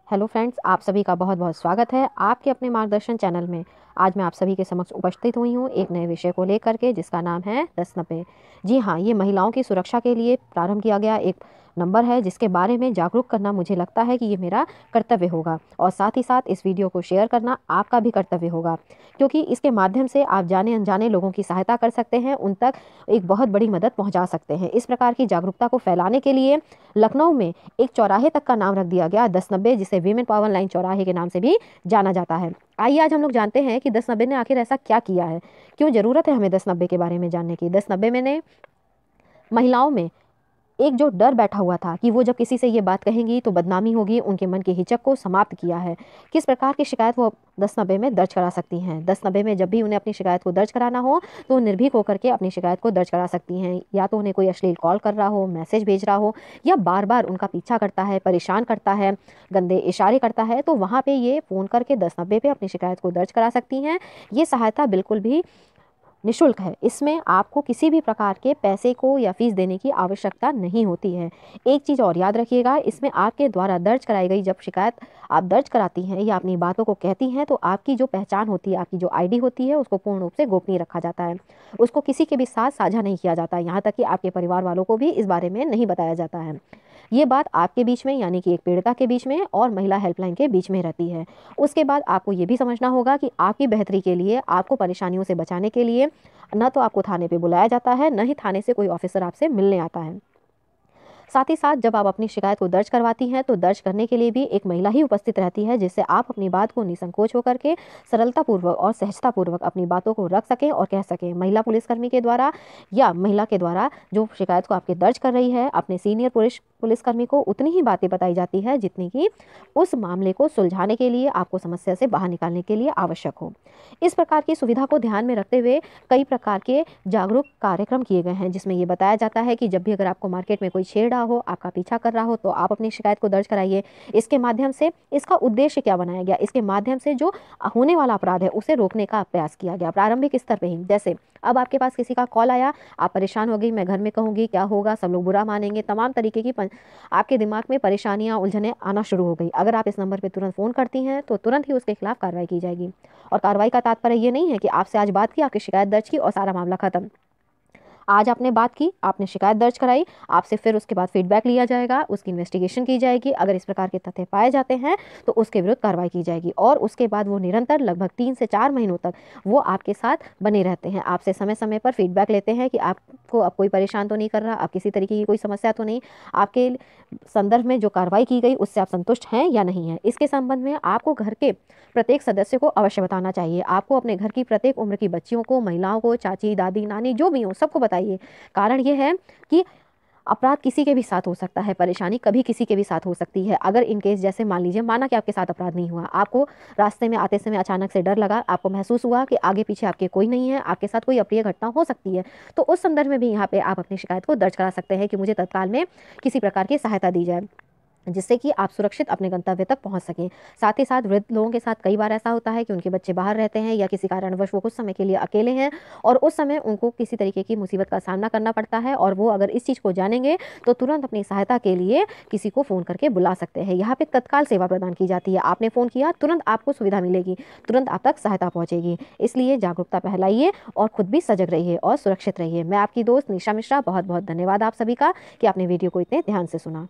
Hello friends, आप सभी का बहुत बहुत स्वागत है आपके अपने मार्गदर्शन चैनल में। आज मैं आप सभी के समक्ष उपस्थित हुई हूँ एक नए विषय को लेकर के, जिसका नाम है 1090। जी हाँ, ये महिलाओं की सुरक्षा के लिए प्रारंभ किया गया एक नंबर है, जिसके बारे में जागरूक करना मुझे लगता है कि ये मेरा कर्तव्य होगा। और साथ ही साथ इस वीडियो को शेयर करना आपका भी कर्तव्य होगा, क्योंकि इसके माध्यम से आप जाने अनजाने लोगों की सहायता कर सकते हैं, उन तक एक बहुत बड़ी मदद पहुँचा सकते हैं। इस प्रकार की जागरूकता को फैलाने के लिए लखनऊ में एक चौराहे तक का नाम रख दिया गया 1090, जिसे वीमेन पावर लाइन चौराहे के नाम से भी जाना जाता है। आइए आज हम लोग जानते हैं कि 1090 ने आखिर ऐसा क्या किया है, क्यों जरूरत है हमें 1090 के बारे में जानने की। 1090 में ने महिलाओं में एक जो डर बैठा हुआ था कि वो जब किसी से ये बात कहेंगी तो बदनामी होगी, उनके मन की हिचक को समाप्त किया है। किस प्रकार की शिकायत वो 1090 में दर्ज करा सकती हैं। 1090 में जब भी उन्हें अपनी शिकायत को दर्ज कराना हो तो निर्भीक होकर के अपनी शिकायत को दर्ज करा सकती हैं। या तो उन्हें कोई अश्लील कॉल कर रहा हो, मैसेज भेज रहा हो, या बार बार उनका पीछा करता है, परेशान करता है, गंदे इशारे करता है, तो वहाँ पे ये फ़ोन करके 1090 पे अपनी शिकायत को दर्ज करा सकती हैं। ये सहायता बिल्कुल भी निःशुल्क है। इसमें आपको किसी भी प्रकार के पैसे को या फीस देने की आवश्यकता नहीं होती है। एक चीज़ और याद रखिएगा, इसमें आपके द्वारा दर्ज कराई गई जब शिकायत आप दर्ज कराती हैं या अपनी बातों को कहती हैं, तो आपकी जो पहचान होती है, आपकी जो आईडी होती है, उसको पूर्ण रूप से गोपनीय रखा जाता है। उसको किसी के भी साथ साझा नहीं किया जाता, यहाँ तक कि आपके परिवार वालों को भी इस बारे में नहीं बताया जाता है। ये बात आपके बीच में, यानी कि एक पीड़िता के बीच में और महिला हेल्पलाइन के बीच में रहती है। उसके बाद आपको ये भी समझना होगा कि आपकी बेहतरी के लिए, आपको परेशानियों से बचाने के लिए न तो आपको थाने पे बुलाया जाता है, न ही थाने से कोई ऑफिसर आपसे मिलने आता है। साथ ही साथ जब आप अपनी शिकायत को दर्ज करवाती हैं तो दर्ज करने के लिए भी एक महिला ही उपस्थित रहती है, जिससे आप अपनी बात को निसंकोच होकर के सरलतापूर्वक और सहजतापूर्वक अपनी बातों को रख सकें और कह सकें। महिला पुलिसकर्मी के द्वारा या महिला के द्वारा जो शिकायत को आपके दर्ज कर रही है, अपने सीनियर पुलिसकर्मी को उतनी ही बातें बताई जाती है जितनी कि उस मामले को सुलझाने के लिए, आपको समस्या से बाहर निकालने के लिए आवश्यक हो। इस प्रकार की सुविधा को ध्यान में रखते हुए कई प्रकार के जागरूक कार्यक्रम किए गए हैं, जिसमें ये बताया जाता है कि जब भी अगर आपको मार्केट में कोई छेड़ रहा हो, आपका पीछा कर रहा हो, तो आप अपनी शिकायत को दर्ज कराइए। इसके माध्यम से इसका उद्देश्य क्या बनाया गया, इसके माध्यम से जो होने वाला अपराध है उसे रोकने का प्रयास किया गया प्रारंभिक स्तर पे ही। जैसे अब आपके पास किसी का कॉल आया, आप परेशान हो गई, मैं घर में कहूंगी क्या होगा, सब लोग बुरा मानेंगे, तमाम तरीके की आपके दिमाग में परेशानियां, उलझनें आना शुरू हो गई। अगर आप इस नंबर पर तुरंत फोन करती हैं तो तुरंत ही उसके खिलाफ कार्रवाई की जाएगी। और कार्रवाई का तात्पर्य ये नहीं है कि आपसे आज बात की, आपकी शिकायत दर्ज की और सारा मामला खत्म। आज आपने बात की, आपने शिकायत दर्ज कराई, आपसे फिर उसके बाद फीडबैक लिया जाएगा, उसकी इन्वेस्टिगेशन की जाएगी। अगर इस प्रकार के तथ्य पाए जाते हैं तो उसके विरुद्ध कार्रवाई की जाएगी, और उसके बाद वो निरंतर लगभग 3 से 4 महीनों तक वो आपके साथ बने रहते हैं। आपसे समय समय पर फीडबैक लेते हैं कि आपको अब कोई परेशान तो नहीं कर रहा, आप किसी तरीके की कोई समस्या तो नहीं, आपके संदर्भ में जो कार्रवाई की गई उससे आप संतुष्ट हैं या नहीं है। इसके संबंध में आपको घर के प्रत्येक सदस्य को अवश्य बताना चाहिए। आपको अपने घर की प्रत्येक उम्र की बच्चियों को, महिलाओं को, चाची, दादी, नानी जो भी हो, सबको बताइए। कारण ये है कि अपराध किसी के भी साथ हो सकता है, परेशानी कभी किसी के भी साथ हो सकती है। अगर इन केस, जैसे मान लीजिए, माना कि आपके साथ अपराध नहीं हुआ, आपको रास्ते में आते समय अचानक से डर लगा, आपको महसूस हुआ कि आगे पीछे आपके कोई नहीं है, आपके साथ कोई अप्रिय घटना हो सकती है, तो उस संदर्भ में भी यहाँ पे आप अपनी शिकायत को दर्ज करा सकते हैं कि मुझे तत्काल में किसी प्रकार की सहायता दी जाए, जिससे कि आप सुरक्षित अपने गंतव्य तक पहुंच सकें। साथ ही साथ वृद्ध लोगों के साथ कई बार ऐसा होता है कि उनके बच्चे बाहर रहते हैं या किसी कारणवश वो कुछ समय के लिए अकेले हैं, और उस समय उनको किसी तरीके की मुसीबत का सामना करना पड़ता है, और वो अगर इस चीज़ को जानेंगे तो तुरंत अपनी सहायता के लिए किसी को फ़ोन करके बुला सकते हैं। यहाँ पे तत्काल सेवा प्रदान की जाती है। आपने फ़ोन किया, तुरंत आपको सुविधा मिलेगी, तुरंत आप तक सहायता पहुँचेगी। इसलिए जागरूकता फैलाइए और खुद भी सजग रहिए और सुरक्षित रहिए। मैं आपकी दोस्त निशा मिश्रा, बहुत बहुत धन्यवाद आप सभी का कि आपने वीडियो को इतने ध्यान से सुना।